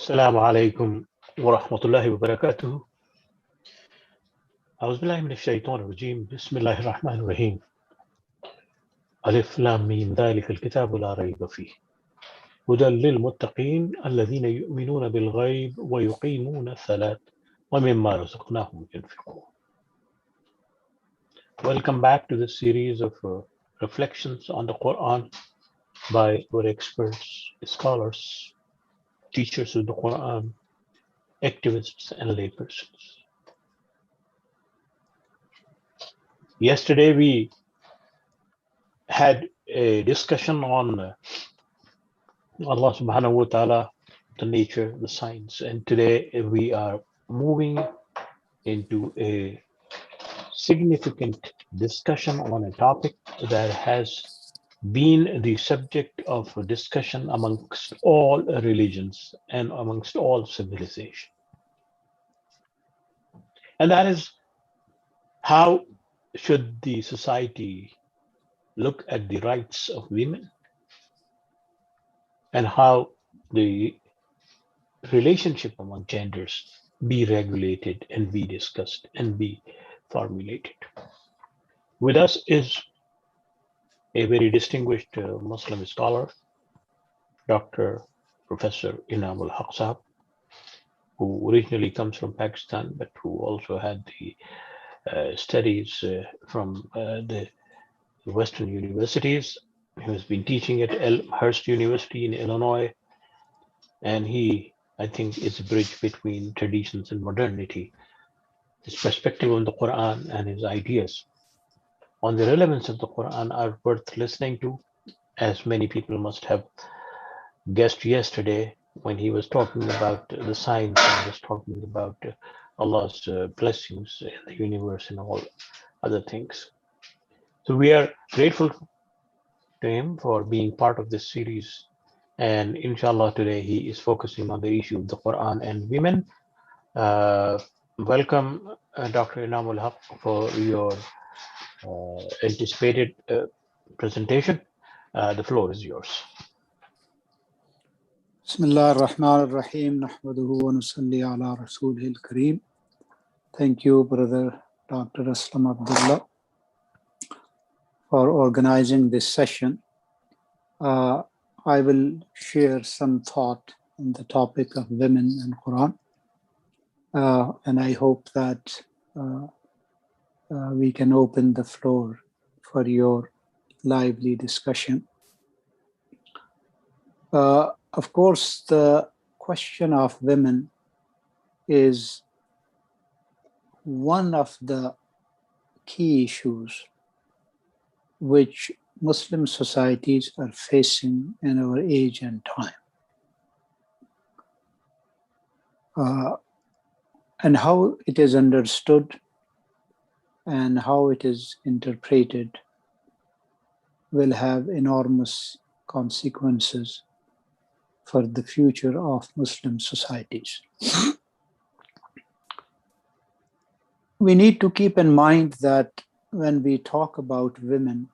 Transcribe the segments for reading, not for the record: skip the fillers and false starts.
السلام عليكم ورحمة الله وبركاته. أعوذ بالله من الشيطان الرجيم. بسم الله الرحمن الرحيم. ألف لام ميم ذلك الكتاب لا ريب فيه هدى للمتقين الذين يؤمنون بالغيب ويقيمون الصلاة ومما رزقناهم ينفقون. Welcome back to this series of reflections on the Quran by our experts, scholars, teachers of the Quran, activists, and laypersons. Yesterday we had a discussion on Allah subhanahu wa ta'ala, the nature, the science, and today we are moving into a significant discussion on a topic that has been the subject of discussion amongst all religions and amongst all civilization. And that is, how should the society look at the rights of women and how the relationship among genders be regulated and be discussed and be formulated. With us is a very distinguished Muslim scholar, Dr. Professor Inamul Haq, who originally comes from Pakistan, but who also had the studies from the Western universities. He has been teaching at Elmhurst University in Illinois, and he, I think, is a bridge between traditions and modernity. His perspective on the Quran and his ideas on the relevance of the Quran are worth listening to, as many people must have guessed yesterday when he was talking about the science and was talking about Allah's blessings in the universe and all other things. So we are grateful to him for being part of this series. And inshallah, today he is focusing on the issue of the Quran and women. Welcome, Dr. Inamul Haq, for your anticipated presentation. The floor is yours. Bismillah ar-Rahman ar-Rahim. Nahmaduhu wa nusalli ala rasulihil kareem. Thank you, Brother Dr. Aslam Abdullah, for organizing this session. I will share some thought on the topic of women and Quran. And I hope that we can open the floor for your lively discussion. Of course, the question of women is one of the key issues which Muslim societies are facing in our age and time. And how it is understood and how it is interpreted will have enormous consequences for the future of Muslim societies. We need to keep in mind that when we talk about women,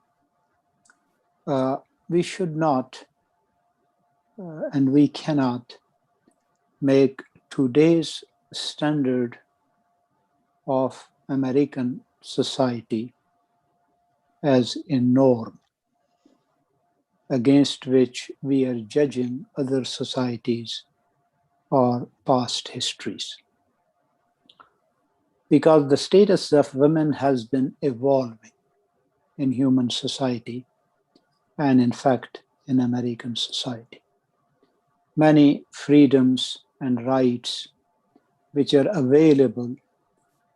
we should not and we cannot make today's standard of American society as a norm against which we are judging other societies or past histories. Because the status of women has been evolving in human society and in fact in American society. Many freedoms and rights which are available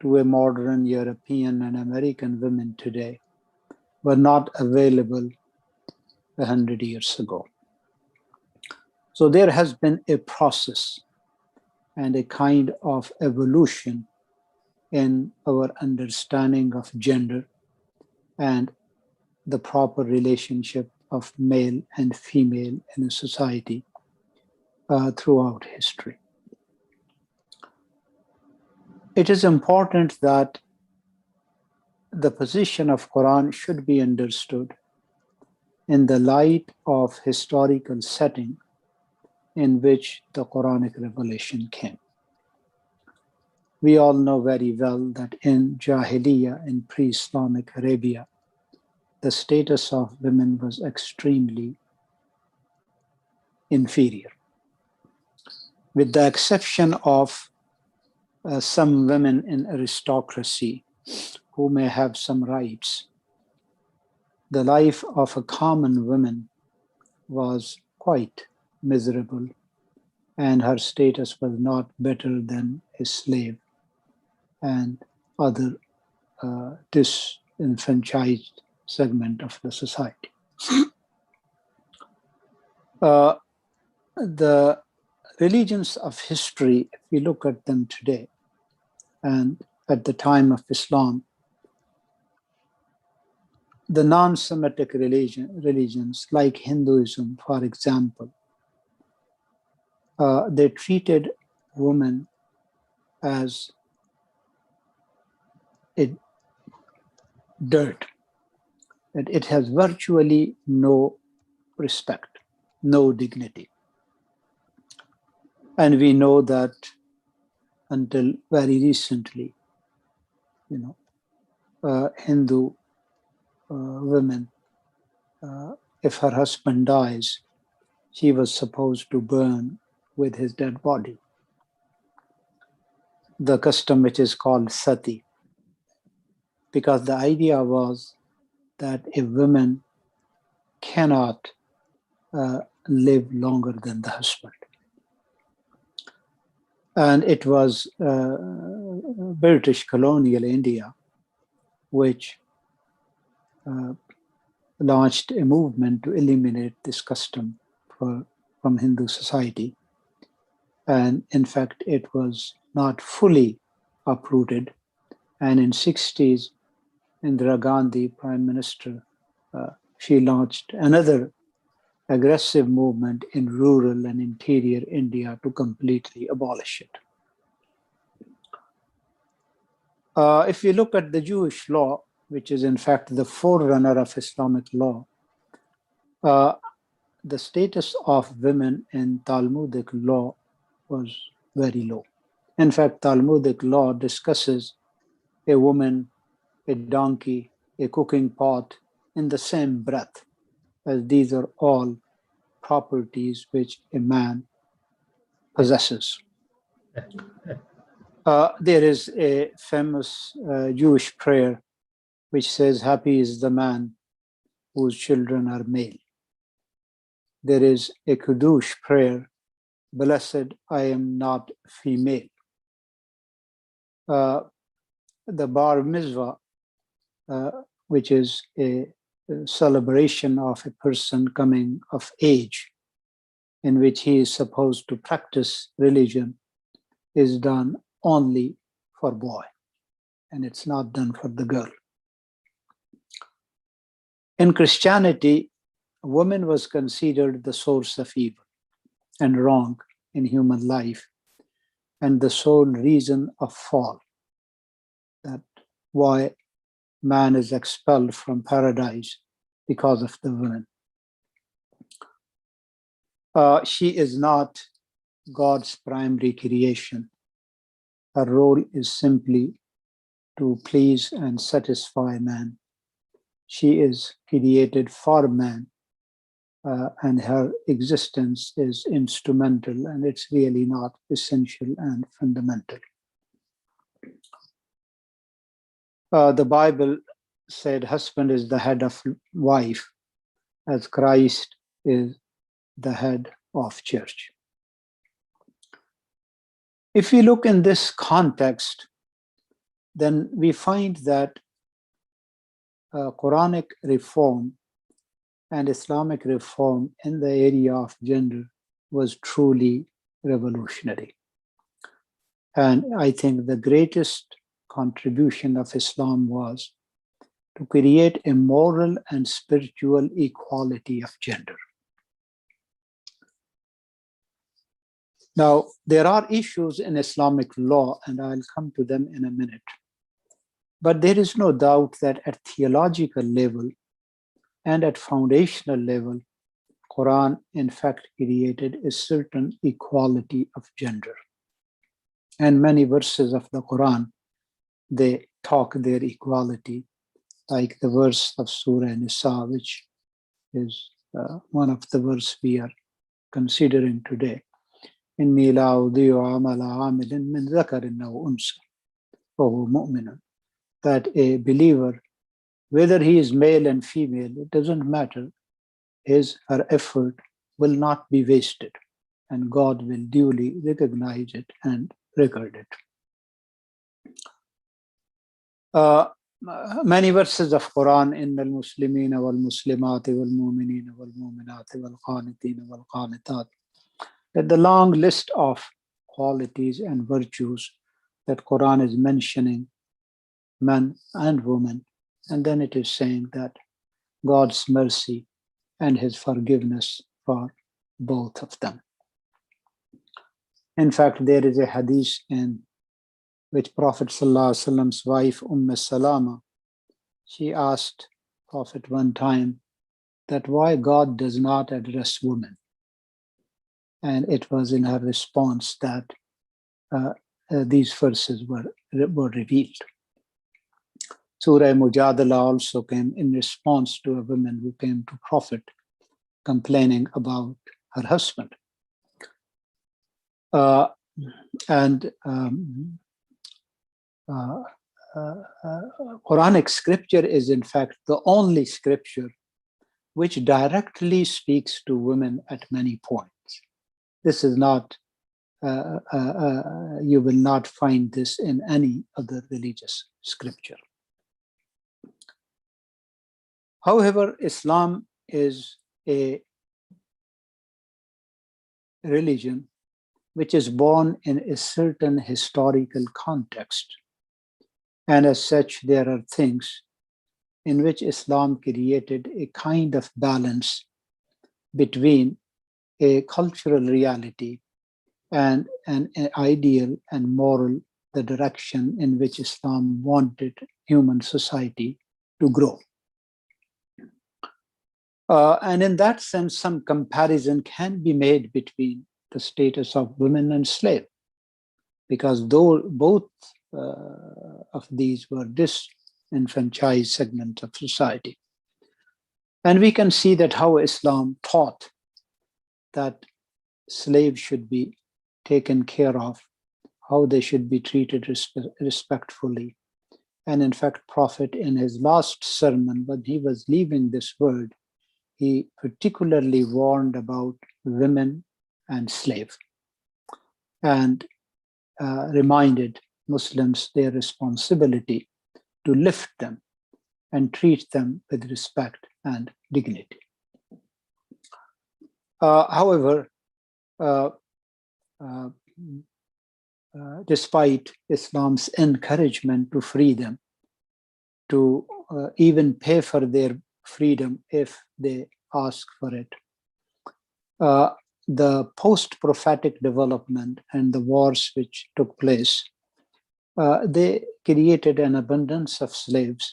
to a modern European and American women today were not available 100 years ago. So there has been a process and a kind of evolution in our understanding of gender and the proper relationship of male and female in a society throughout history. It is important that the position of Quran should be understood in the light of historical setting in which the Quranic revelation came. We all know very well that in Jahiliyyah, in pre-Islamic Arabia, the status of women was extremely inferior. With the exception of some women in aristocracy who may have some rights, the life of a common woman was quite miserable, and her status was not better than a slave and other disenfranchised segment of the society. The religions of history, if we look at them today, and at the time of Islam, the non-Semitic religions like Hinduism, for example, they treated women as dirt. It has virtually no respect, no dignity. And we know that until very recently, Hindu women, if her husband dies, she was supposed to burn with his dead body. The custom which is called sati, because the idea was that a woman cannot live longer than the husband. And it was British colonial India which launched a movement to eliminate this custom from Hindu society. And in fact, it was not fully uprooted. And in 60s, Indira Gandhi, Prime Minister, she launched another aggressive movement in rural and interior India to completely abolish it. If you look at the Jewish law, which is in fact the forerunner of Islamic law, the status of women in Talmudic law was very low. In fact, Talmudic law discusses a woman, a donkey, a cooking pot in the same breath, as these are all properties which a man possesses. There is a famous Jewish prayer which says, "Happy is the man whose children are male." There is a Kiddush prayer, "Blessed I am not female." The Bar Mitzvah, which is a celebration of a person coming of age, in which he is supposed to practice religion, is done only for boy, and it's not done for the girl. In Christianity, woman was considered the source of evil and wrong in human life, and the sole reason of fall, that why man is expelled from paradise because of the woman. She is not God's primary creation. Her role is simply to please and satisfy man. She is created for man, and her existence is instrumental, and it's really not essential and fundamental. The Bible said husband is the head of wife, as Christ is the head of church. If we look in this context, then we find that Quranic reform and Islamic reform in the area of gender was truly revolutionary. And I think the greatest contribution of Islam was to create a moral and spiritual equality of gender. Now, there are issues in Islamic law, and I'll come to them in a minute. But there is no doubt that at theological level and at foundational level, Quran in fact created a certain equality of gender. And many verses of the Quran, they talk their equality, like the verse of Surah Nisa, which is one of the verses we are considering today. إِنِّي لَا أُضِيعُ عَمَلَ عَامِلٍ مِّن ذَكَرٍ أَوْ أُنثَىٰ وَهُوَ مُؤْمِنٌ. That a believer, whether he is male and female, it doesn't matter, her effort will not be wasted, and God will duly recognize it and record it. Many verses of Quran, إِنَّ الْمُسْلِمِينَ وَالْمُسْلِمَاتِ وَالْمُؤْمِنِينَ وَالْمُؤْمِنَاتِ وَالْقَانِتِينَ وَالْقَانِتَاتِ. That the long list of qualities and virtues that Quran is mentioning, men and women, and then it is saying that God's mercy and his forgiveness for both of them. In fact, there is a hadith in which Prophet ﷺ's wife, Salama, she asked Prophet one time that why God does not address women. And it was in her response that these verses were revealed. Surah Mujadala also came in response to a woman who came to Prophet complaining about her husband. Quranic scripture is in fact the only scripture which directly speaks to women at many points. This is not, you will not find this in any other religious scripture. However, Islam is a religion which is born in a certain historical context. And as such, there are things in which Islam created a kind of balance between a cultural reality and an ideal and moral, the direction in which Islam wanted human society to grow. And in that sense, some comparison can be made between the status of women and slave, because though both of these were disenfranchised segments of society. And we can see that how Islam taught that slaves should be taken care of, how they should be treated respectfully. And in fact, Prophet in his last sermon, when he was leaving this world, he particularly warned about women and slaves and reminded Muslims their responsibility to lift them and treat them with respect and dignity. However, despite Islam's encouragement to free them, to even pay for their freedom if they ask for it, the post-prophetic development and the wars which took place, they created an abundance of slaves.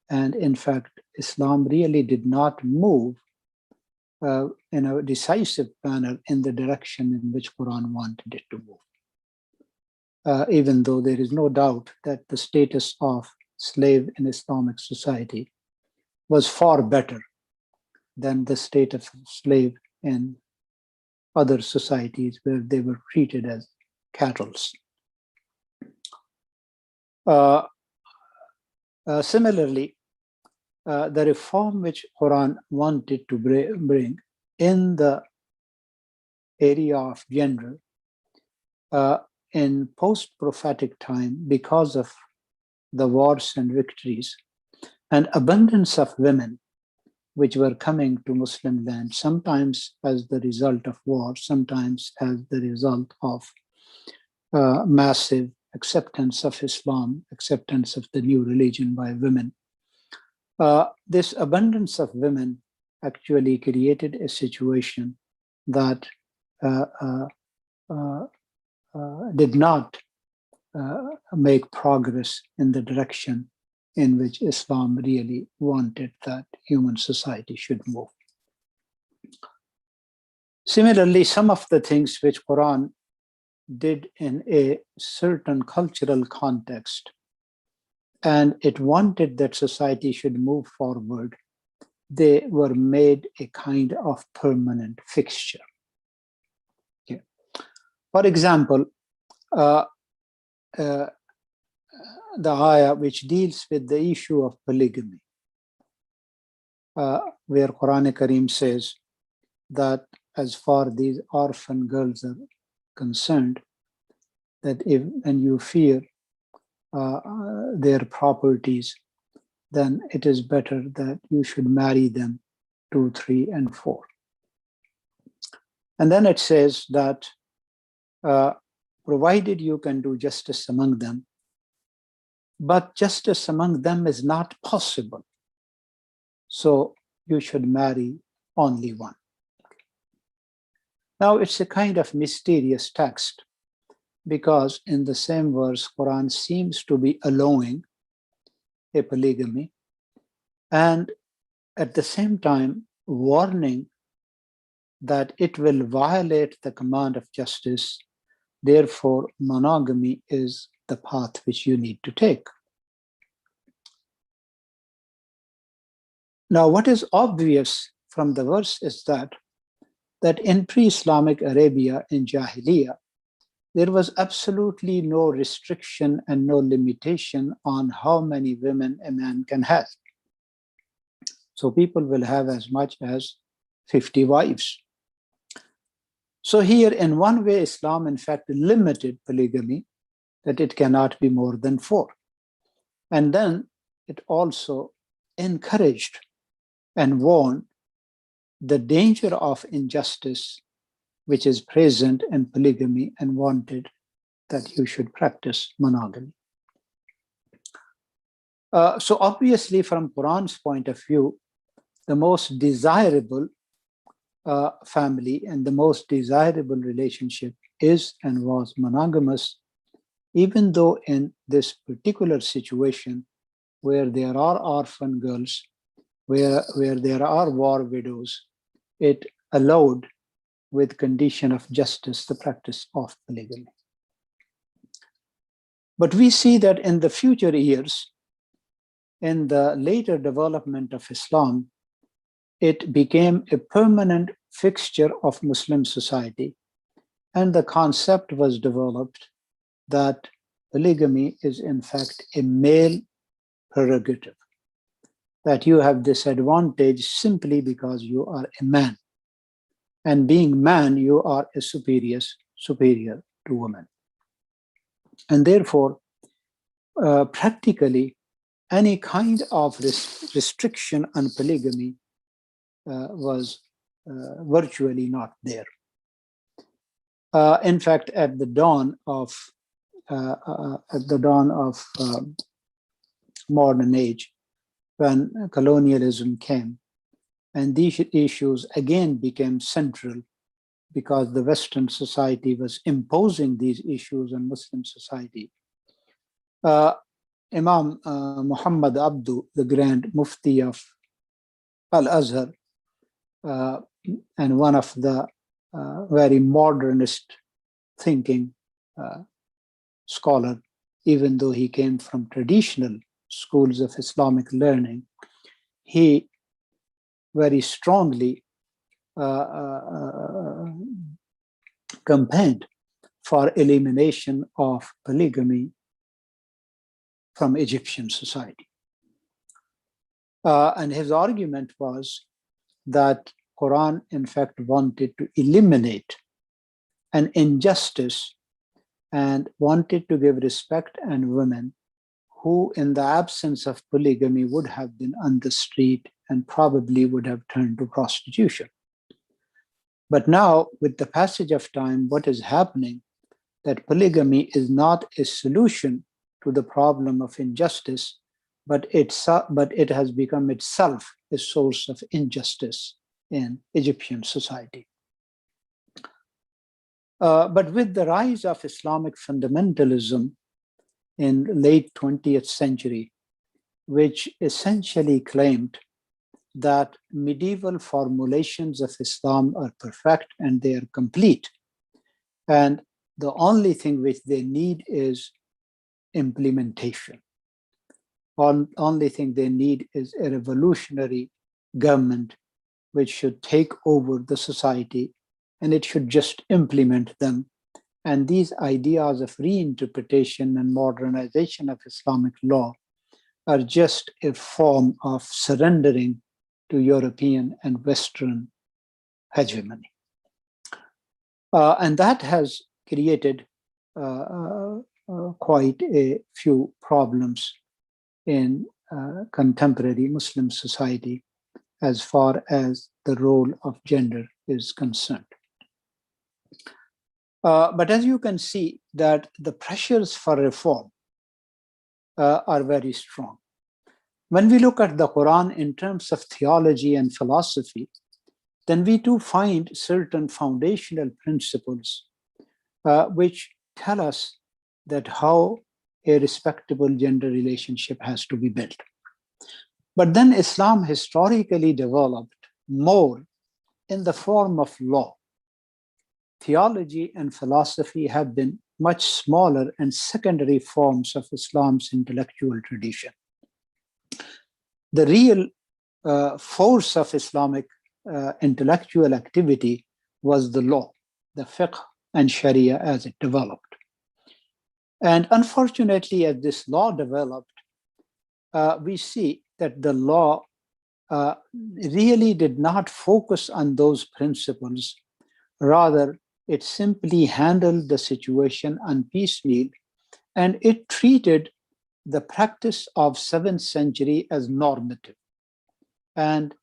And in fact, Islam really did not move in a decisive manner in the direction in which Quran wanted it to move. Even though there is no doubt that the status of slave in Islamic society was far better than the status of slave in other societies where they were treated as cattle. Similarly, the reform which Quran wanted to bring in the area of gender in post-prophetic time, because of the wars and victories, an abundance of women which were coming to Muslim land, sometimes as the result of war, sometimes as the result of massive acceptance of Islam, acceptance of the new religion by women. This abundance of women actually created a situation that did not make progress in the direction in which Islam really wanted that human society should move. Similarly, some of the things which Quran did in a certain cultural context, and it wanted that society should move forward, they were made a kind of permanent fixture. Okay. For example, the ayah which deals with the issue of polygamy, where Quranic Kareem says that as far these orphan girls are concerned, that if and you fear their properties, then it is better that you should marry them 2, 3, and 4. And then it says that provided you can do justice among them, but justice among them is not possible. So you should marry only one. Now it's a kind of mysterious text, because in the same verse, Quran seems to be allowing a polygamy, and at the same time warning that it will violate the command of justice. Therefore, monogamy is the path which you need to take. Now, what is obvious from the verse is that in pre-Islamic Arabia in Jahiliyyah, there was absolutely no restriction and no limitation on how many women a man can have. So people will have as much as 50 wives. So here, in one way, Islam in fact limited polygamy, that it cannot be more than 4. And then it also encouraged and warned the danger of injustice which is present in polygamy, and wanted that you should practice monogamy. So obviously, from Quran's point of view, the most desirable family and the most desirable relationship is and was monogamous, even though in this particular situation where there are orphan girls, where there are war widows, it allowed, with condition of justice, the practice of polygamy. But we see that in the future years, in the later development of Islam, it became a permanent fixture of Muslim society. And the concept was developed that polygamy is in fact a male prerogative, that you have this advantage simply because you are a man. And being man, you are a superior to woman. And therefore, practically, any kind of restriction on polygamy was virtually not there. In fact, at the dawn of modern age, when colonialism came, and these issues again became central because the Western society was imposing these issues on Muslim society. Imam Muhammad Abdu, the Grand Mufti of Al-Azhar, and one of the very modernist thinking scholar, even though he came from traditional schools of Islamic learning, he very strongly campaigned for elimination of polygamy from Egyptian society. And his argument was that Quran, in fact, wanted to eliminate an injustice and wanted to give respect and women who, in the absence of polygamy, would have been on the street and probably would have turned to prostitution. But now, with the passage of time, what is happening, that polygamy is not a solution to the problem of injustice, but it has become itself a source of injustice in Egyptian society. But with the rise of Islamic fundamentalism in late 20th century, which essentially claimed that medieval formulations of Islam are perfect and they are complete. And the only thing which they need is implementation. Only thing they need is a revolutionary government which should take over the society, and it should just implement them. And these ideas of reinterpretation and modernization of Islamic law are just a form of surrendering to European and Western hegemony. And that has created quite a few problems in contemporary Muslim society as far as the role of gender is concerned. But as you can see, that the pressures for reform are very strong. When we look at the Quran in terms of theology and philosophy, then we do find certain foundational principles which tell us that how a respectable gender relationship has to be built. But then Islam historically developed more in the form of law. Theology and philosophy have been much smaller and secondary forms of Islam's intellectual tradition. The real force of Islamic intellectual activity was the law, the fiqh and Sharia as it developed. And unfortunately, as this law developed, we see that the law really did not focus on those principles. Rather, it simply handled the situation on piecemeal, and it treated the practice of 7th century as normative. And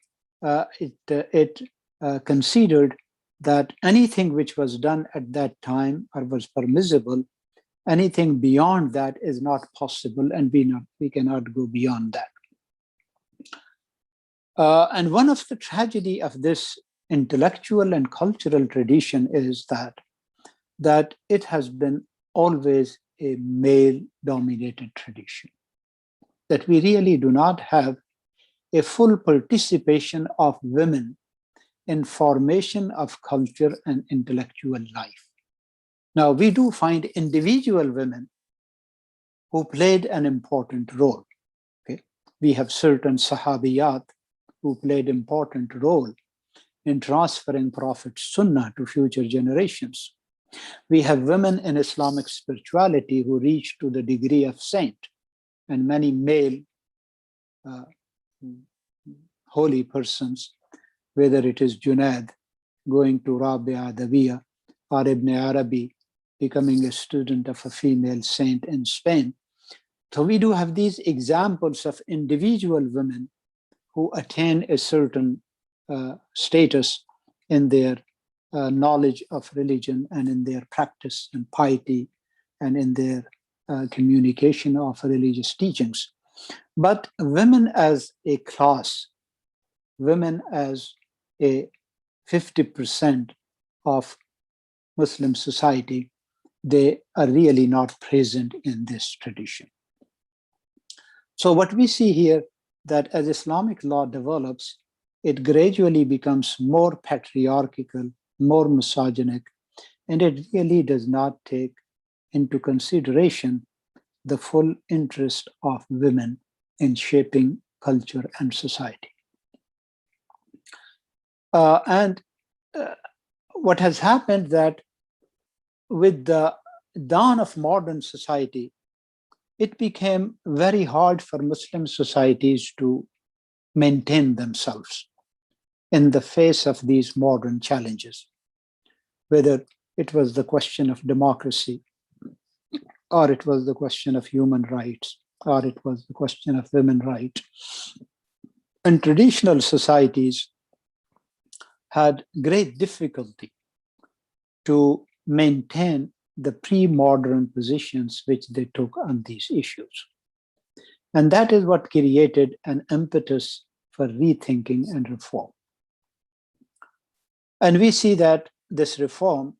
it considered that anything which was done at that time or was permissible, anything beyond that is not possible, and we cannot go beyond that. And one of the tragedy of this intellectual and cultural tradition is that it has been always a male-dominated tradition, that we really do not have a full participation of women in formation of culture and intellectual life. Now, we do find individual women who played an important role. Okay? We have certain Sahabiyat who played important role in transferring Prophet's Sunnah to future generations. We have women in Islamic spirituality who reached to the degree of saint, and many male holy persons, whether it is Junaid going to Rabia Adawiya or Ibn Arabi becoming a student of a female saint in Spain. So we do have these examples of individual women who attain a certain status in their knowledge of religion and in their practice and piety and in their communication of religious teachings. But women as a class, women as a 50% of Muslim society, they are really not present in this tradition. So what we see here, that as Islamic law develops, it gradually becomes more patriarchal, more misogynic, and it really does not take into consideration the full interest of women in shaping culture and society. What has happened that with the dawn of modern society, it became very hard for Muslim societies to maintain themselves in the face of these modern challenges, whether it was the question of democracy, or it was the question of human rights, or it was the question of women's rights. And traditional societies had great difficulty to maintain the pre-modern positions which they took on these issues. And that is what created an impetus for rethinking and reform. And we see that this reform,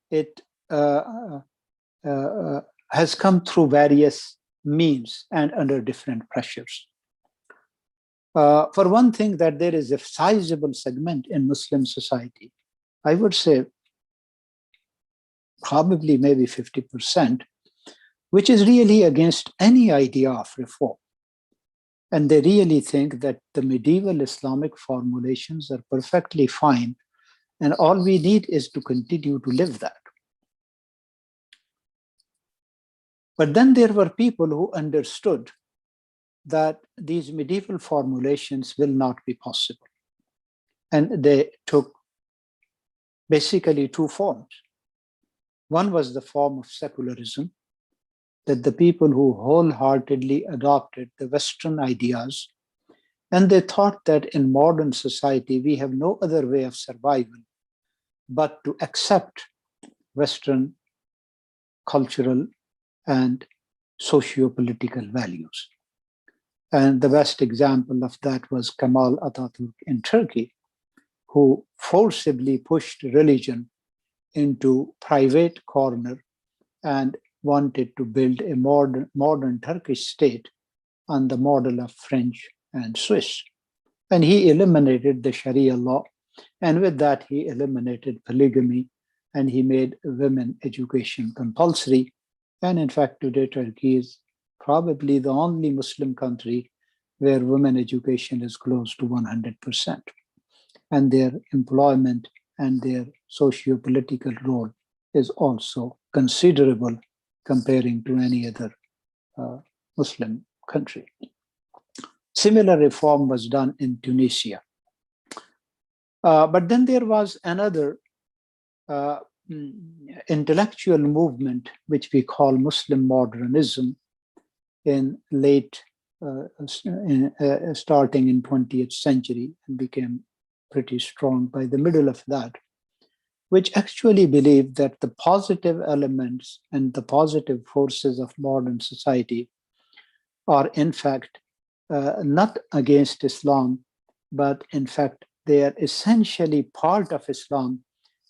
it has come through various means and under different pressures. For one thing, that there is a sizable segment in Muslim society, I would say probably maybe 50%, which is really against any idea of reform. And they really think that the medieval Islamic formulations are perfectly fine, and all we need is to continue to live that. But then there were people who understood that these medieval formulations will not be possible. And they took basically two forms. One was the form of secularism, that the people who wholeheartedly adopted the Western ideas, and they thought that in modern society, we have no other way of survival but to accept Western cultural and socio-political values. And the best example of that was Kemal Atatürk in Turkey, who forcibly pushed religion into private corner and wanted to build a modern Turkish state on the model of French and Swiss. And he eliminated the Sharia law. And with that, he eliminated polygamy, and he made women education compulsory. And in fact, today, Turkey is probably the only Muslim country where women education is close to 100%. And their employment and their socio-political role is also considerable comparing to any other Muslim country. Similar reform was done in Tunisia. But then there was another intellectual movement, which we call Muslim modernism, in late, starting in 20th century, and became pretty strong by the middle of that, which actually believed that the positive elements and the positive forces of modern society are in fact not against Islam, but in fact they are essentially part of Islam,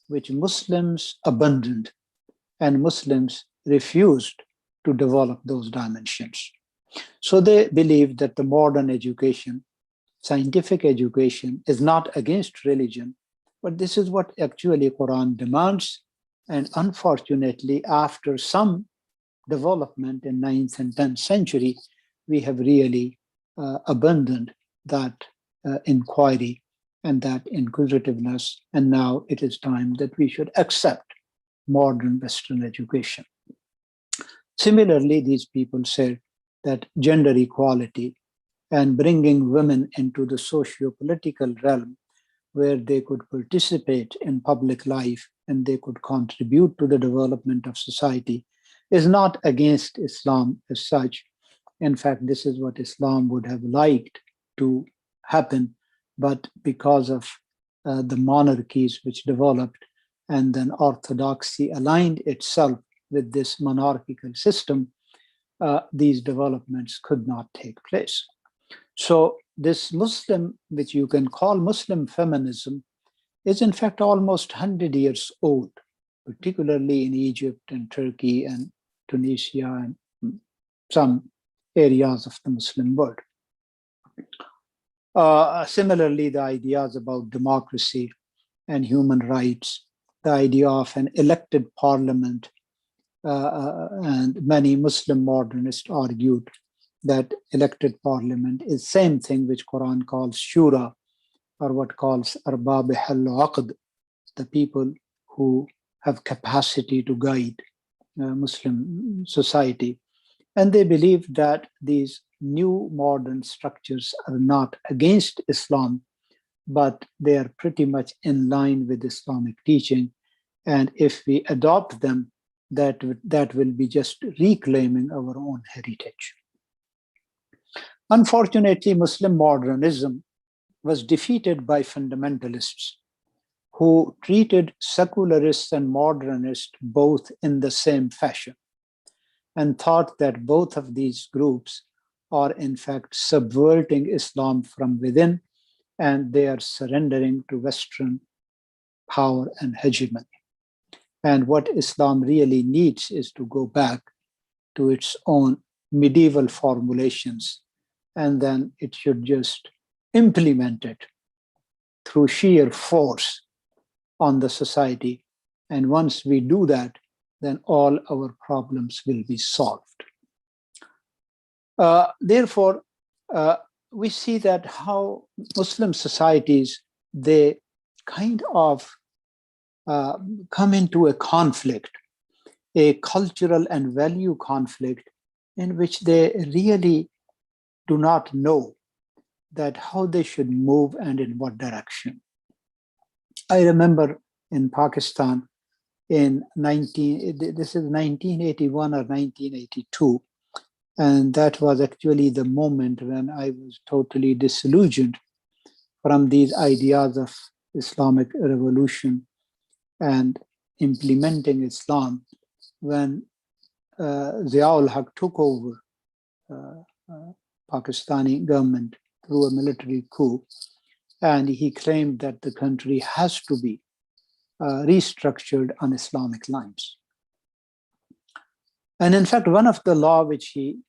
which Muslims abandoned, and Muslims refused to develop those dimensions. So they believe that the modern education, scientific education, is not against religion, but this is what actually Quran demands. And unfortunately, after some development in 9th and 10th century, we have really abandoned that inquiry and that inquisitiveness. And now it is time that we should accept modern Western education. Similarly, these people said that gender equality and bringing women into the socio-political realm where they could participate in public life and they could contribute to the development of society is not against Islam as such. In fact, this is what Islam would have liked to happen, but because of the monarchies which developed, and then orthodoxy aligned itself with this monarchical system, these developments could not take place. So this Muslim, which you can call Muslim feminism, is in fact almost 100 years old, particularly in Egypt and Turkey and Tunisia and some areas of the Muslim world. Similarly, the ideas about democracy and human rights, the idea of an elected parliament, and many Muslim modernists argued that elected parliament is same thing which Quran calls shura, or what calls arbab al-aqd, the people who have capacity to guide Muslim society. And they believe that these new modern structures are not against Islam, but they are pretty much in line with Islamic teaching. And if we adopt them, that will be just reclaiming our own heritage. Unfortunately, Muslim modernism was defeated by fundamentalists who treated secularists and modernists both in the same fashion, and thought that both of these groups are in fact subverting Islam from within, and they are surrendering to Western power and hegemony. And what Islam really needs is to go back to its own medieval formulations, and then it should just implemented through sheer force on the society. And once we do that, then all our problems will be solved. Therefore, we see that how Muslim societies, they kind of come into a conflict, a cultural and value conflict, in which they really do not know that how they should move and in what direction. I remember in Pakistan in 1981 or 1982, and that was actually the moment when I was totally disillusioned from these ideas of Islamic revolution and implementing Islam, when Ziaul Haq took over Pakistani government through a military coup, and he claimed that the country has to be restructured on Islamic lines. And in fact, one of the law which he,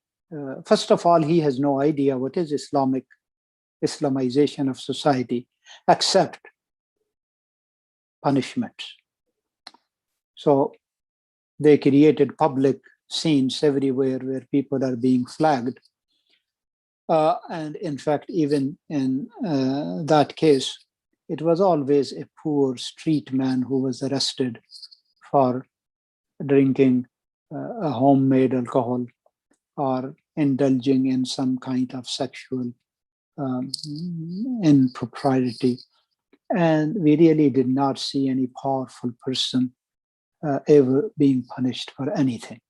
first of all, he has no idea what is Islamization of society, except punishments. So they created public scenes everywhere where people are being flagged. And in fact, even in that case, it was always a poor street man who was arrested for drinking a homemade alcohol or indulging in some kind of sexual impropriety. And we really did not see any powerful person ever being punished for anything.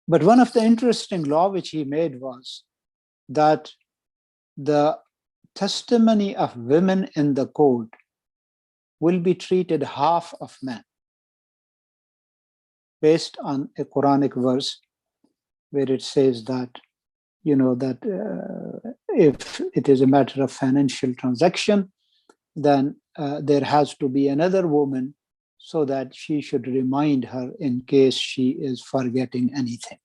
But one of the interesting law which he made was that the testimony of women in the court will be treated half of men, based on a Quranic verse where it says that, that if it is a matter of financial transaction, then there has to be another woman so that she should remind her in case she is forgetting anything.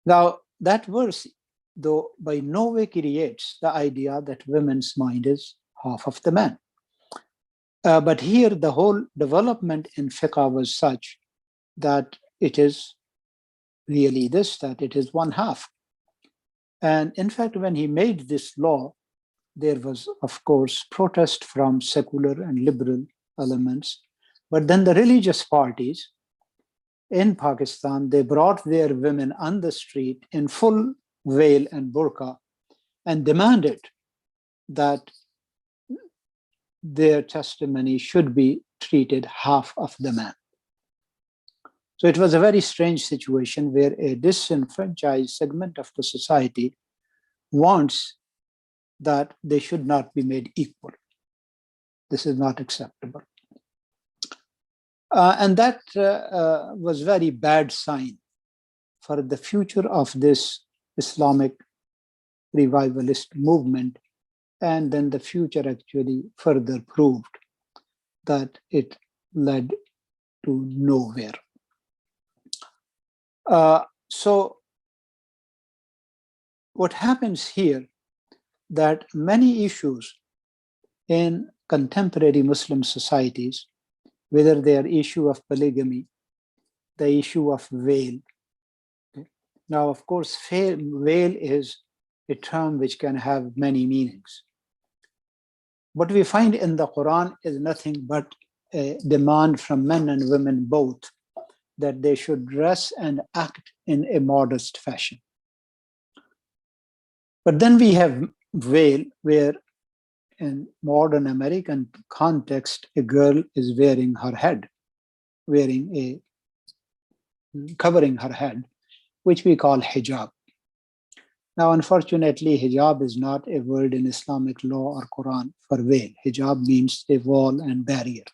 Now, that verse, though, by no way creates the idea that women's mind is half of the man. But here, the whole development in fiqh was such that it is really this, that it is one half. And in fact, when he made this law, there was, of course, protest from secular and liberal elements. But then the religious parties in Pakistan, they brought their women on the street in full veil and burqa and demanded that their testimony should be treated half of the man. So it was a very strange situation where a disenfranchised segment of the society wants that they should not be made equal. This is not acceptable. And that was very bad sign for the future of this Islamic revivalist movement. And then the future actually further proved that it led to nowhere. So what happens here, that many issues in contemporary Muslim societies, whether they are issue of polygamy, the issue of veil. Now, of course, veil is a term which can have many meanings. What we find in the Quran is nothing but a demand from men and women both that they should dress and act in a modest fashion. But then we have veil, where in modern American context, a girl is wearing her head, covering her head, which we call hijab. Now, unfortunately, hijab is not a word in Islamic law or Quran for veil. Hijab means a wall and barrier.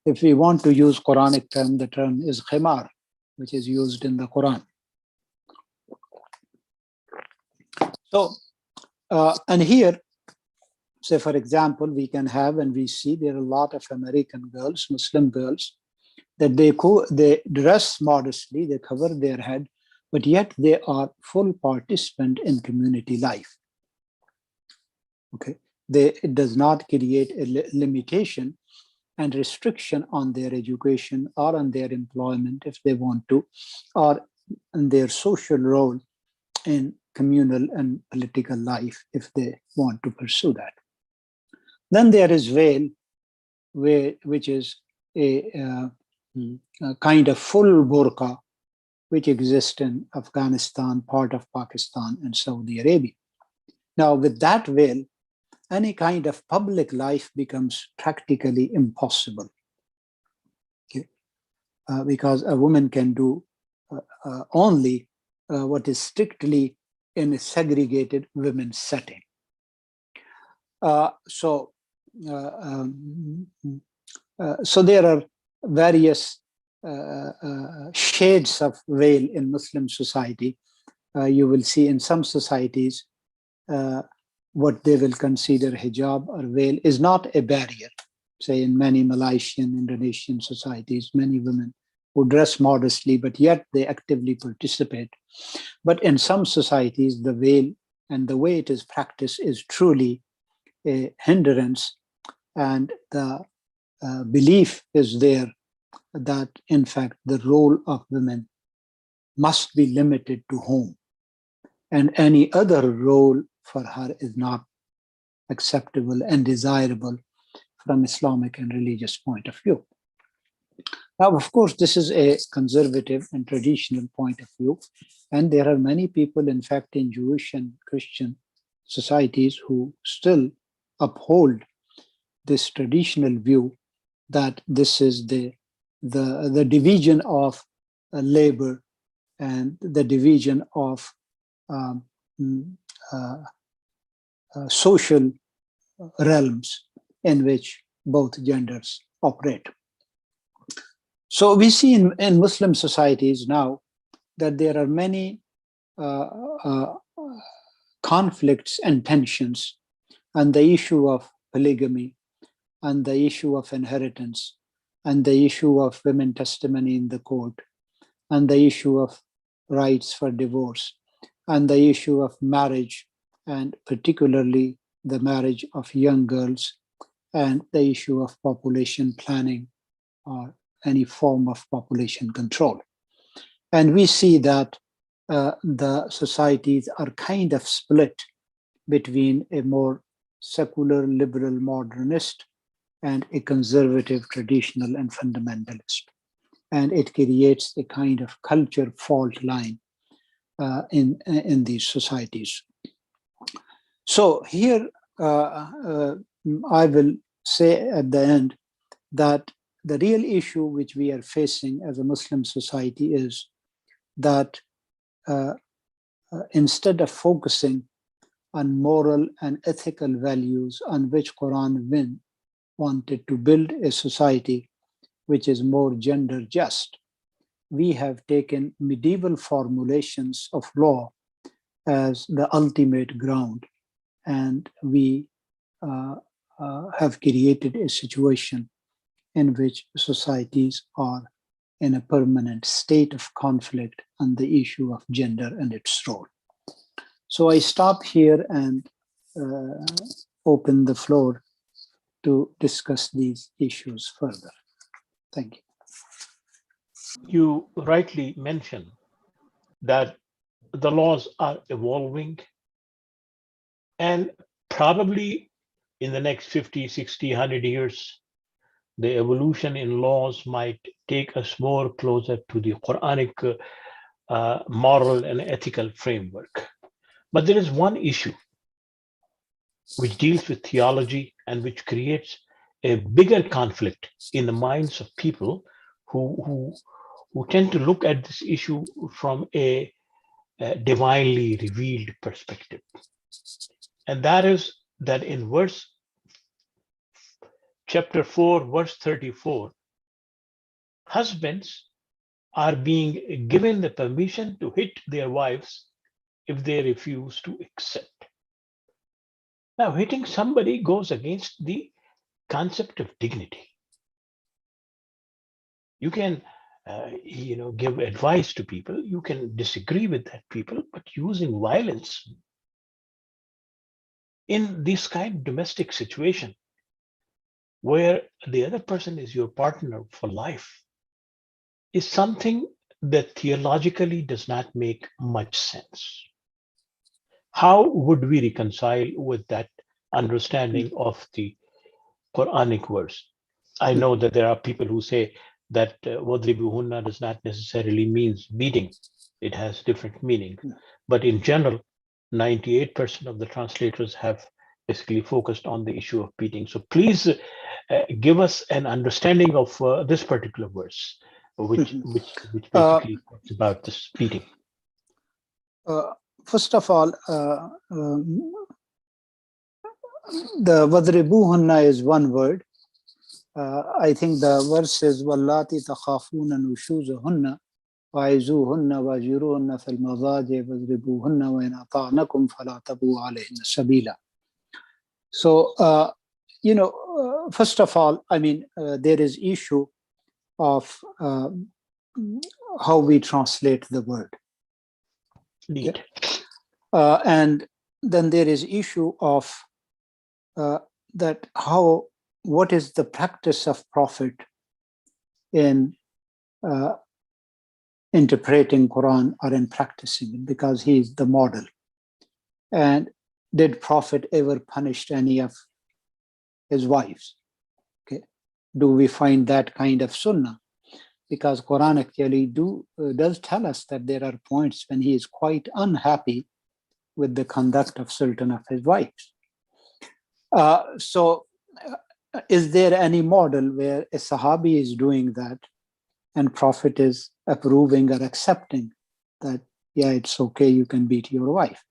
If we want to use Quranic term, the term is khimar, which is used in the Quran. So, and here, say for example, we can have, and we see there are a lot of American girls, Muslim girls, that they dress modestly, they cover their head, but yet they are full participant in community life. Okay, it does not create a limitation and restriction on their education or on their employment if they want to, or in their social role in communal and political life if they want to pursue that. Then there is veil, which is a kind of full burqa, which exists in Afghanistan, part of Pakistan, and Saudi Arabia. Now, with that veil, any kind of public life becomes practically impossible. Okay? Because a woman can do only what is strictly in a segregated women's setting. So there are various shades of veil in Muslim society. You will see in some societies what they will consider hijab or veil is not a barrier. Say in many Malaysian, Indonesian societies, many women who dress modestly, but yet they actively participate. But in some societies, the veil and the way it is practiced is truly a hindrance, and the belief is there that, in fact, the role of women must be limited to home, and any other role for her is not acceptable and desirable from Islamic and religious point of view. Now, of course, this is a conservative and traditional point of view, and there are many people, in fact, in Jewish and Christian societies who still uphold this traditional view that this is the division of labor and the division of social realms in which both genders operate. So we see in Muslim societies now that there are many conflicts and tensions on the issue of polygamy, and the issue of inheritance, and the issue of women testimony in the court, and the issue of rights for divorce, and the issue of marriage, and particularly the marriage of young girls, and the issue of population planning or any form of population control. And we see that the societies are kind of split between a more secular, liberal, modernist and a conservative, traditional, and fundamentalist. And it creates a kind of culture fault line in these societies. So here, I will say at the end that the real issue which we are facing as a Muslim society is that instead of focusing on moral and ethical values on which Quran wanted to build a society which is more gender just, we have taken medieval formulations of law as the ultimate ground, and we have created a situation in which societies are in a permanent state of conflict on the issue of gender and its role. So I stop here and open the floor to discuss these issues further. Thank you. You rightly mentioned that the laws are evolving, and probably in the next 50, 60, 100 years, the evolution in laws might take us more closer to the Quranic moral and ethical framework. But there is one issue which deals with theology and which creates a bigger conflict in the minds of people who tend to look at this issue from a divinely revealed perspective. And that is that in chapter 4, verse 34, husbands are being given the permission to hit their wives if they refuse to accept. Now, hitting somebody goes against the concept of dignity. You can give advice to people. You can disagree with that people, but using violence in this kind of domestic situation where the other person is your partner for life is something that theologically does not make much sense. How would we reconcile with that understanding of the Quranic verse? I know that there are people who say that wadribuhunna does not necessarily means beating. It has different meanings. But in general, 98% of the translators have basically focused on the issue of beating. So please give us an understanding of this particular verse, which Uh, basically talks about this beating. First of all, the Vadribuhunna is one word. I think the verse is Wallati takhafuna nushuzahunna wa'izuhunna wajiruhunna fil madaji wadribuhunna wa in ata'nakum fala tabu alayhinna sabila. So, first of all, I mean, there is issue of how we translate the word. Indeed. And then there is issue of that what is the practice of Prophet in interpreting Quran or in practicing it, because he is the model. And did Prophet ever punish any of his wives? Okay, do we find that kind of sunnah? Because Quran actually does tell us that there are points when he is quite unhappy with the conduct of certain of his wives. So is there any model where a Sahabi is doing that and Prophet is approving or accepting that, yeah, it's okay, you can beat your wife?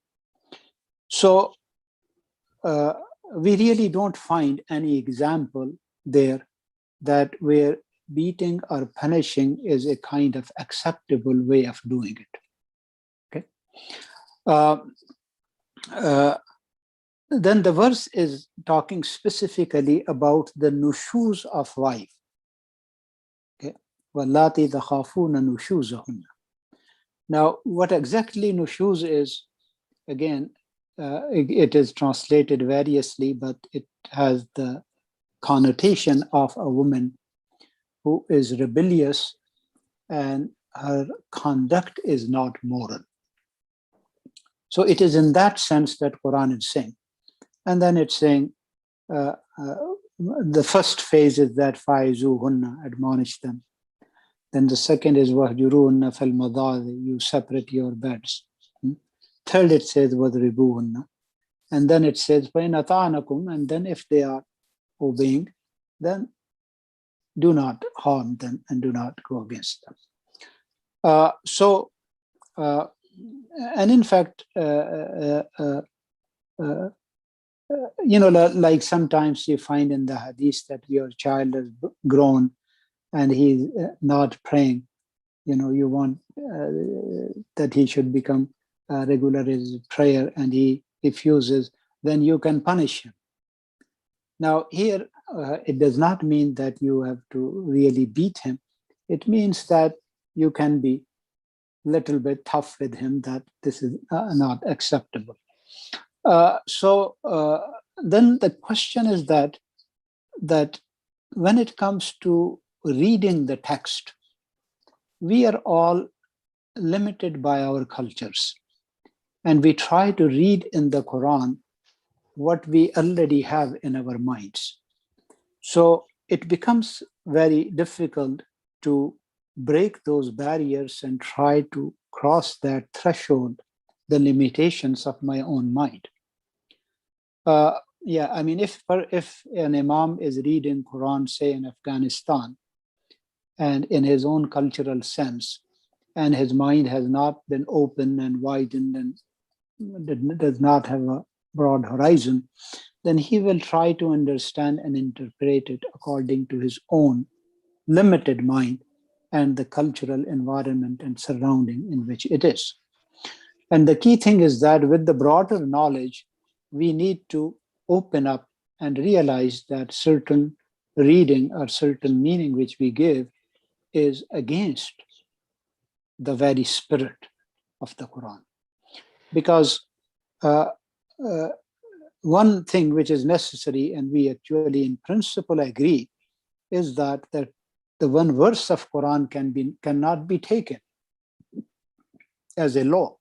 So we really don't find any example there that where beating or punishing is a kind of acceptable way of doing it. Okay. Then the verse is talking specifically about the nushuz of wife. Okay. Wallati takhafuna nushuzahunna. Now, what exactly nushuz is, again, it is translated variously, but it has the connotation of a woman who is rebellious and her conduct is not moral. So it is in that sense that Quran is saying. And then it's saying, the first phase is that fa'izuhunna, admonish them. Then the second is wahjuruhunna fil madadi, you separate your beds. Third, it says wadribuhunna. And then it says fa'in ata'nakum, and then if they are obeying, then do not harm them and do not go against them. And in fact, like sometimes you find in the hadith that your child is grown and he's not praying, you want that he should become regular in his prayer and he refuses, then you can punish him. Now here, it does not mean that you have to really beat him. It means that you can be a little bit tough with him, that this is not acceptable. Then the question is that when it comes to reading the text, we are all limited by our cultures. And we try to read in the Quran what we already have in our minds. So it becomes very difficult to break those barriers and try to cross that threshold, the limitations of my own mind. I mean, if an imam is reading Quran, say in Afghanistan, and in his own cultural sense, and his mind has not been opened and widened and does not have a broad horizon, then he will try to understand and interpret it according to his own limited mind and the cultural environment and surrounding in which it is. And the key thing is that with the broader knowledge, we need to open up and realize that certain reading or certain meaning which we give is against the very spirit of the Quran. Because one thing which is necessary, and we actually in principle agree, is that the one verse of Quran cannot be taken as a law.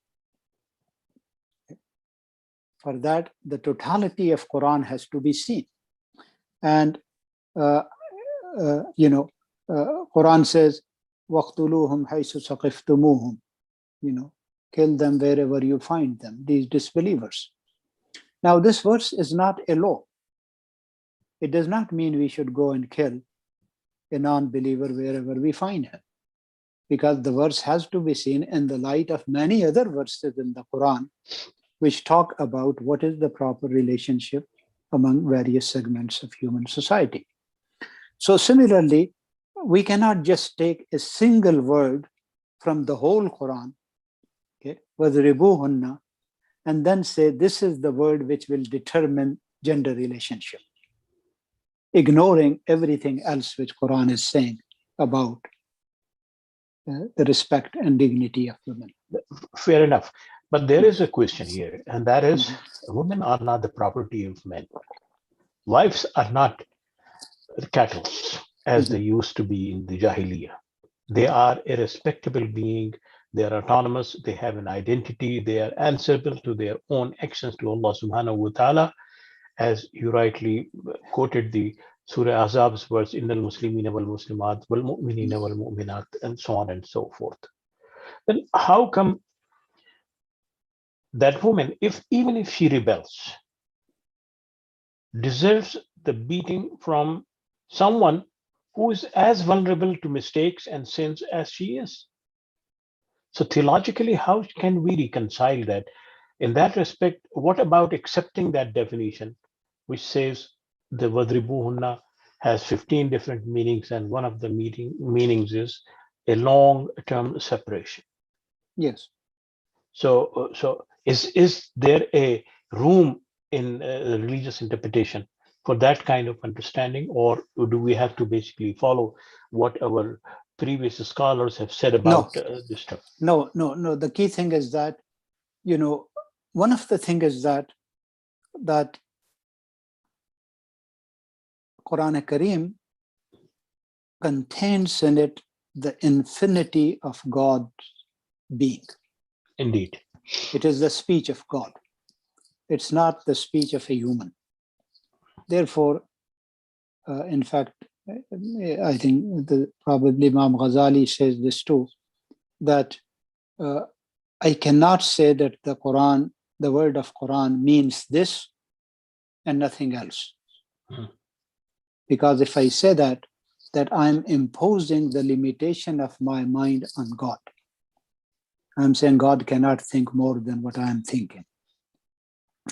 For that, the totality of Quran has to be seen. And Quran says, وَاقْتُلُوهُمْ حَيْثُ ثَقِفْتُمُوهُم, kill them wherever you find them, these disbelievers. Now, this verse is not a law. It does not mean we should go and kill a non-believer wherever we find him, because the verse has to be seen in the light of many other verses in the Quran which talk about what is the proper relationship among various segments of human society. So similarly, we cannot just take a single word from the whole Quran, okay, وَضْرِبُوهُنَّ, and then say this is the word which will determine gender relationship, ignoring everything else which Quran is saying about the respect and dignity of women. Fair enough. But there is a question here, and that is, women are not the property of men. Wives are not cattle, as they used to be in the Jahiliyyah. They are a respectable being. They are autonomous. They have an identity. They are answerable to their own actions to Allah subhanahu wa ta'ala. As you rightly quoted the Surah Azab's verse, Innal Muslimina wal Muslimat wal Mu'minina wal Mu'minat, and so on and so forth. Then how come that woman, even if she rebels, deserves the beating from someone who is as vulnerable to mistakes and sins as she is? So theologically, how can we reconcile that? In that respect, what about accepting that definition, which says the Vadribuhunna has 15 different meanings, and one of the meanings is a long-term separation? Yes. So is there a room in religious interpretation for that kind of understanding, or do we have to basically follow what our previous scholars have said about this stuff? No. The key thing is that, one of the things is that Quran Kareem contains in it the infinity of God's being. Indeed. It is the speech of God. It's not the speech of a human. Therefore, in fact, I think probably Imam Ghazali says this too, that I cannot say that the Quran, the word of Quran means this and nothing else. Because if I say that I'm imposing the limitation of my mind on God. I'm saying God cannot think more than what I'm thinking.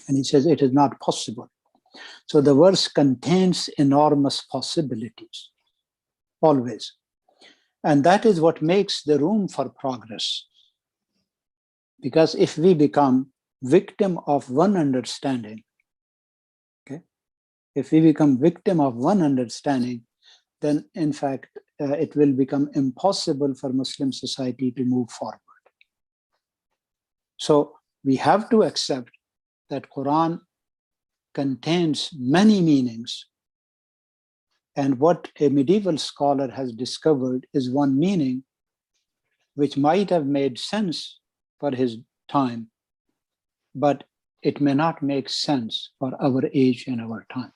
And he says it is not possible. So the verse contains enormous possibilities, always. And that is what makes the room for progress. Because if we become victim of one understanding, okay, if we become victim of one understanding, then in fact, it will become impossible for Muslim society to move forward. So we have to accept that Quran contains many meanings, and what a medieval scholar has discovered is one meaning which might have made sense for his time, but it may not make sense for our age and our time.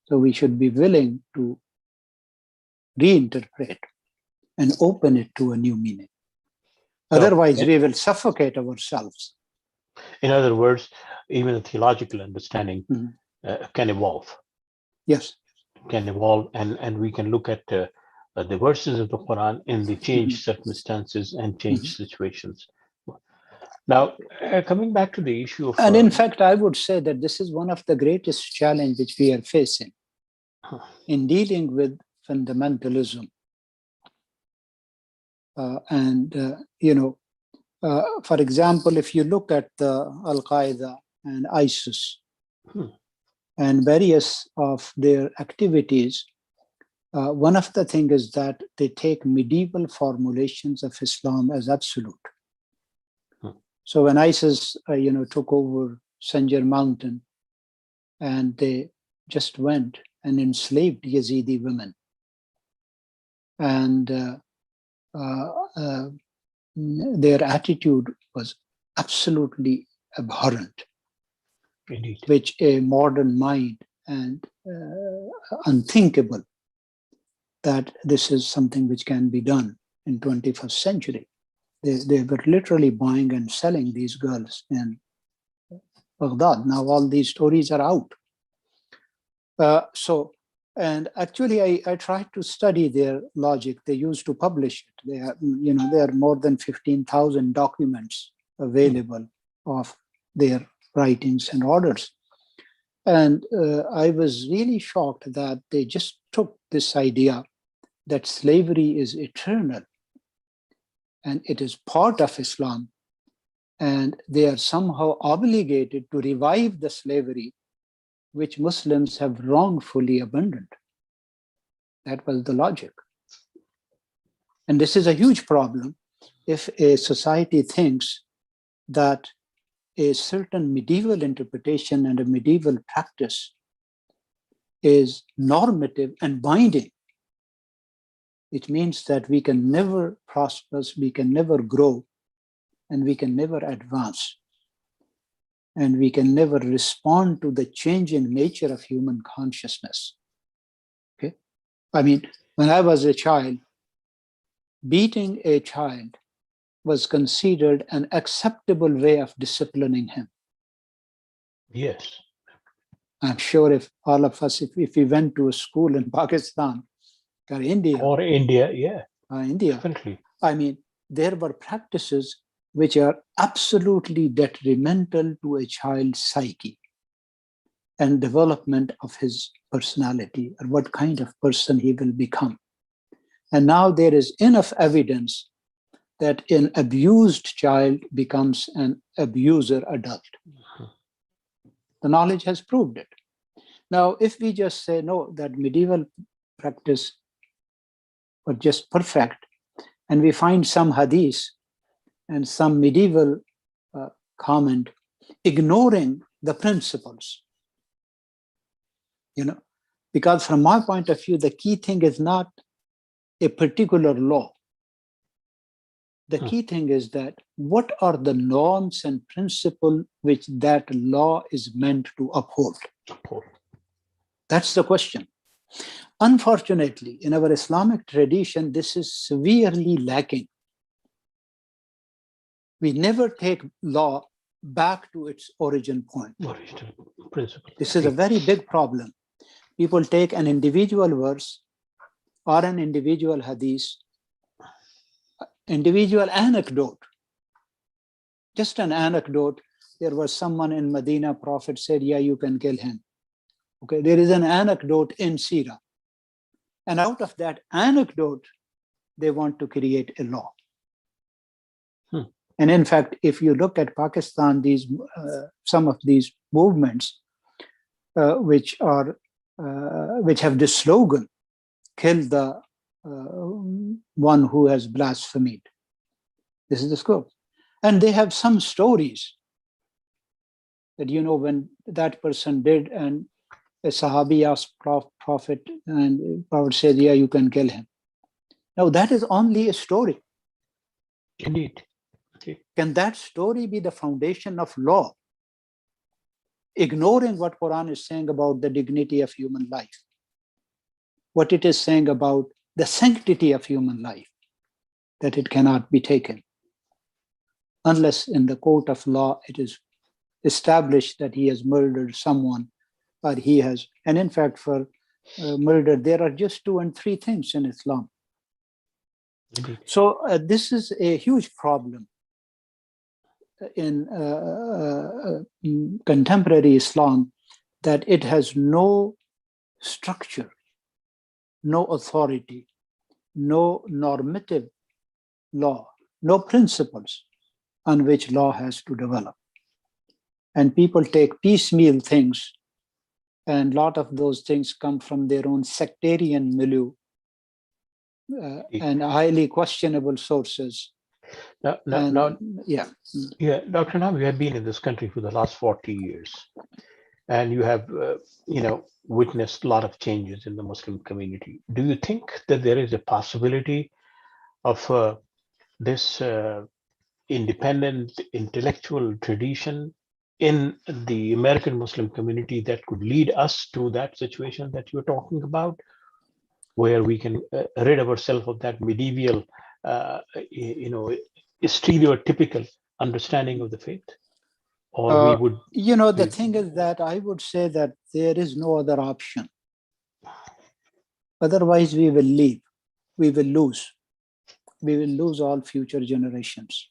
So we should be willing to reinterpret and open it to a new meaning. Otherwise, we will suffocate ourselves. In other words, even the theological understanding can evolve. Yes. Can evolve, and we can look at the verses of the Quran in the changed circumstances and changed situations. Now, coming back to the issue of... And in fact, I would say that this is one of the greatest challenges which we are facing in dealing with fundamentalism. For example, if you look at Al-Qaeda and ISIS and various of their activities, One of the things is that they take medieval formulations of Islam as absolute. So when ISIS, took over Sanjar Mountain, and they just went and enslaved Yazidi women, and their attitude was absolutely abhorrent, Indeed. which a modern mind and unthinkable that this is something which can be done in 21st century. They were literally buying and selling these girls in Baghdad. Now all these stories are out. And actually I tried to study their logic. They used to publish it. There are more than 15,000 documents available of their writings and orders. And I was really shocked that they just took this idea that slavery is eternal and it is part of Islam, and they are somehow obligated to revive the slavery which Muslims have wrongfully abandoned. That was the logic. And this is a huge problem if a society thinks that a certain medieval interpretation and a medieval practice is normative and binding. It means that we can never prosper, we can never grow, and we can never advance. And we can never respond to the changing nature of human consciousness. Okay? I mean, when I was a child, beating a child was considered an acceptable way of disciplining him. Yes. I'm sure if all of us, if we went to a school in Pakistan or India, Yeah, India, definitely. I mean, there were practices which are absolutely detrimental to a child's psyche and development of his personality and what kind of person he will become. And now there is enough evidence that an abused child becomes an abuser adult. The knowledge has proved it. Now, if we just say, no, that medieval practice was just perfect, and we find some hadith and some medieval comment ignoring the principles, because from my point of view, the key thing is not a particular law. The key thing is that what are the norms and principles which that law is meant to uphold? That's the question. Unfortunately, in our Islamic tradition, this is severely lacking. We never take law back to its origin point. Original principle. This is a very big problem. People take an individual verse or an individual hadith, individual anecdote, just an anecdote. There was someone in Medina, Prophet said, yeah, you can kill him. Okay, there is an anecdote in Sirah. And out of that anecdote, they want to create a law. And in fact, if you look at Pakistan, some of these movements, which have this slogan, kill the one who has blasphemed. This is the scope. And they have some stories that, when that person did, and a Sahabi asked Prophet, and Prophet said, yeah, you can kill him. Now, that is only a story. Indeed. Okay. Can that story be the foundation of law? Ignoring what Quran is saying about the dignity of human life, what it is saying about the sanctity of human life, that it cannot be taken unless in the court of law it is established that he has murdered someone, or he has, and in fact for murder, there are just 2 and 3 things in Islam. Indeed. So this is a huge problem in contemporary Islam, that it has no structure, no authority, no normative law, no principles on which law has to develop. And people take piecemeal things, and a lot of those things come from their own sectarian milieu and highly questionable sources. Now, yeah. Yeah, Dr. Nam, you have been in this country for the last 40 years, and you have, witnessed a lot of changes in the Muslim community. Do you think that there is a possibility of this independent intellectual tradition in the American Muslim community that could lead us to that situation that you're talking about, where we can rid ourselves of that medieval, stereotypical understanding of the faith? Or we would. The thing is that I would say that there is no other option. Otherwise, we will leave. We will lose. We will lose all future generations.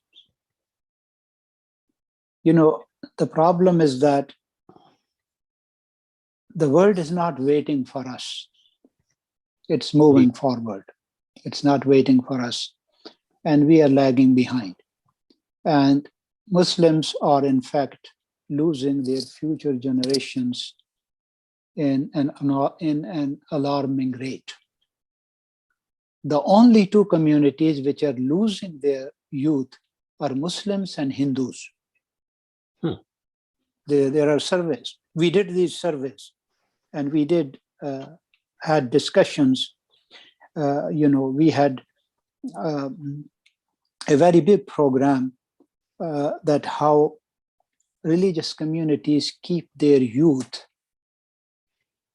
The problem is that the world is not waiting for us. It's moving forward. It's not waiting for us. And we are lagging behind. And Muslims are, in fact, losing their future generations in an alarming rate. The only two communities which are losing their youth are Muslims and Hindus. There are surveys. We did these surveys, and we had discussions. We had a very big program that how religious communities keep their youth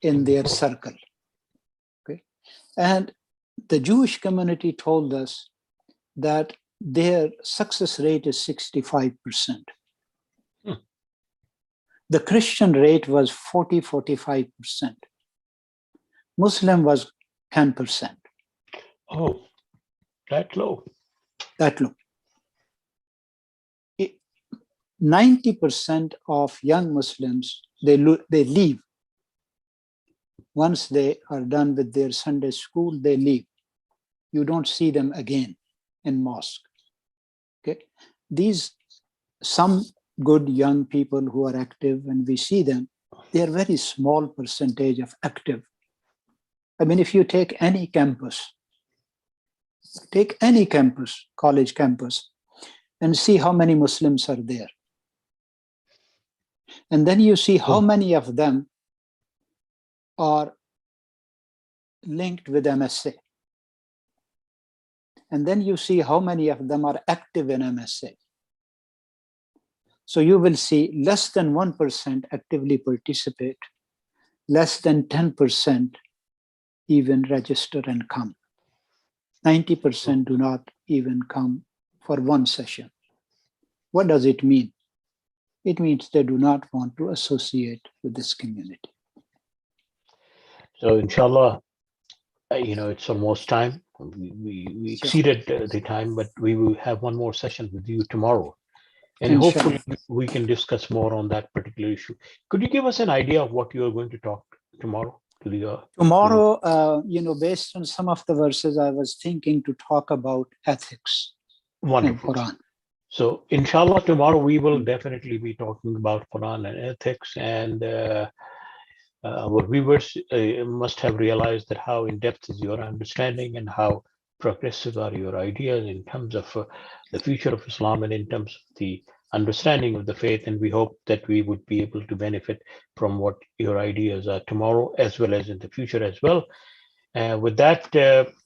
in their circle. Okay, and the Jewish community told us that their success rate is 65%. The Christian rate was 40-45%. Muslim was 10%. Oh, that low. That low. 90% of young Muslims, they leave. Once they are done with their Sunday school, they leave. You don't see them again in mosque. Okay, some good young people who are active, and we see them, they are very small percentage of active. I mean, if you take any campus, college campus, and see how many Muslims are there. And then you see how many of them are linked with MSA. And then you see how many of them are active in MSA. So you will see less than 1% actively participate, less than 10% even register and come. 90% do not even come for one session. What does it mean? It means they do not want to associate with this community. So inshallah, it's almost time. We exceeded the time, but we will have one more session with you tomorrow. And hopefully we can discuss more on that particular issue. Could you give us an idea of what you're going to talk tomorrow? Tomorrow, based on some of the verses, I was thinking to talk about ethics. Wonderful. In Quran. So inshallah, tomorrow we will definitely be talking about Quran and ethics, and our viewers must have realized that how in-depth is your understanding and how progressive are your ideas in terms of the future of Islam and in terms of the understanding of the faith. And we hope that we would be able to benefit from what your ideas are tomorrow as well as in the future as well. With that,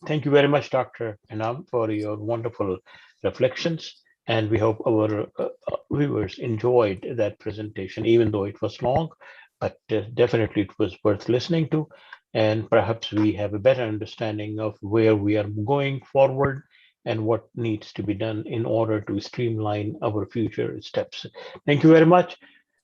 thank you very much, Dr. Inam, for your wonderful reflections. And we hope our viewers enjoyed that presentation, even though it was long, but definitely it was worth listening to. And perhaps we have a better understanding of where we are going forward and what needs to be done in order to streamline our future steps. Thank you very much.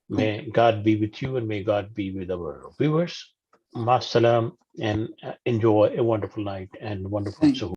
May God be with you and may God be with our viewers. Ma salam, and enjoy a wonderful night and wonderful suhoor.